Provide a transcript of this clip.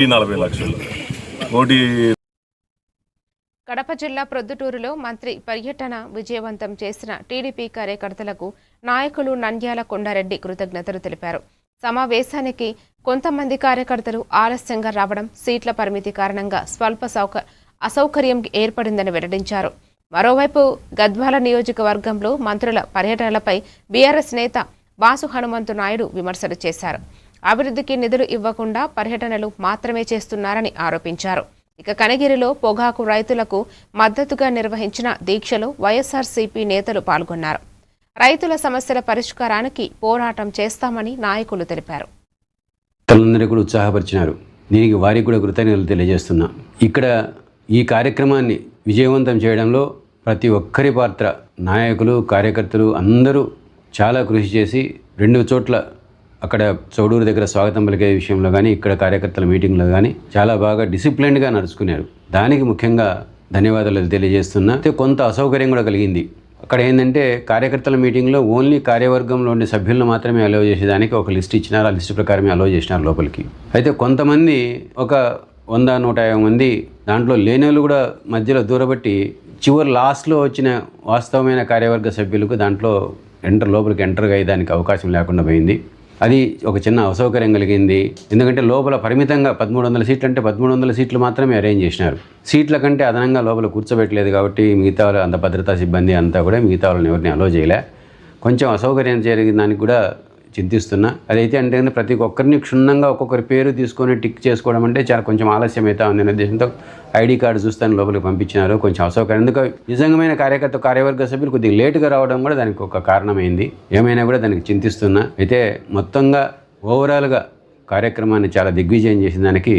40 లక్షలు కోటి. కడప జిల్లా ప్రొద్దుటూరులో మంత్రి పర్యటన విజయవంతం చేసిన టీడీపీ కార్యకర్తలకు నాయకులు నంద్యాల కొండారెడ్డి కృతజ్ఞతలు తెలిపారు. సమావేశానికి కొంతమంది కార్యకర్తలు ఆలస్యంగా రావడం, సీట్ల పరిమితి కారణంగా స్వల్ప అసౌకర్యం ఏర్పడిందని వెల్లడించారు. మరోవైపు గద్వాల నియోజకవర్గంలో మంత్రుల పర్యటనలపై బీఆర్ఎస్ నేత బాసు హనుమంతు నాయుడు విమర్శలు చేశారు. అభివృద్ధికి నిధులు ఇవ్వకుండా పర్యటనలు మాత్రమే చేస్తున్నారని ఆరోపించారు. ఇక కనగిరిలో పొగాకు రైతులకు మద్దతుగా నిర్వహించిన దీక్షలో వైఎస్ఆర్సీపీ నేతలు పాల్గొన్నారు. రైతుల సమస్యల పరిష్కారానికి పోరాటం చేస్తామని నాయకులు తెలిపారు. కూడా ఉత్సాహపరిచినారు. దీనికి వారికి కూడా కృతజ్ఞతలు తెలియజేస్తున్నా. ఇక్కడ ఈ కార్యక్రమాన్ని విజయవంతం చేయడంలో ప్రతి ఒక్కరి పాత్ర, నాయకులు, కార్యకర్తలు అందరూ చాలా కృషి చేసి 2 చోట్ల అక్కడ చౌడూరు దగ్గర స్వాగతం పలికే విషయంలో కానీ, ఇక్కడ కార్యకర్తల మీటింగ్లో కానీ చాలా బాగా డిసిప్లిన్డ్గా నడుచుకున్నారు. దానికి ముఖ్యంగా ధన్యవాదాలు తెలియజేస్తున్నా. కొంత అసౌకర్యం కూడా కలిగింది. అక్కడ ఏంటంటే కార్యకర్తల మీటింగ్లో ఓన్లీ కార్యవర్గంలో ఉండే సభ్యులను మాత్రమే అలౌ చేసేదానికి ఒక లిస్ట్ ఇచ్చినారు. ఆ లిస్టు ప్రకారమే అలౌ చేసినారు లోపలికి. అయితే కొంతమంది ఒక 100-150 మంది దాంట్లో లేనోళ్ళు కూడా మధ్యలో దూరబట్టి చివరి లాస్ట్లో వచ్చిన వాస్తవమైన కార్యవర్గ సభ్యులకు దాంట్లో లోపలికి ఎంటర్గా అయ్యేదానికి అవకాశం లేకుండా పోయింది. అది ఒక చిన్న అసౌకర్యం కలిగింది. ఎందుకంటే లోపల పరిమితంగా 1300 సీట్లు అంటే 1300 సీట్లు మాత్రమే అరేంజ్ చేసినారు. సీట్ల కంటే అదనంగా లోపల కూర్చోబెట్టలేదు. కాబట్టి మిగతా వాళ్ళు అంత భద్రతా సిబ్బంది అంతా కూడా మిగతా వాళ్ళని ఎవరిని అలో చేయలే. కొంచెం అసౌకర్యం జరిగిన దానికి కూడా చింతిస్తున్నా. అదైతే అంటే ప్రతి ఒక్కరిని క్షుణ్ణంగా ఒక్కొక్కరి పేరు తీసుకొని టిక్ చేసుకోవడం అంటే చాలా కొంచెం ఆలస్యం అవుతా ఉంది అనే ఉద్దేశంతో ఐడి కార్డు చూస్తాను లోపలికి పంపించినారు. కొంచెం అసౌకర్యం. ఎందుకు నిజంగమైన కార్యవర్గ సభ్యులు కొద్దిగా లేటుగా రావడం కూడా దానికి ఒక కారణమైంది. ఏమైనా కూడా దానికి చింతిస్తున్నా. అయితే మొత్తంగా ఓవరాల్గా కార్యక్రమాన్ని చాలా దిగ్విజయం చేసిన దానికి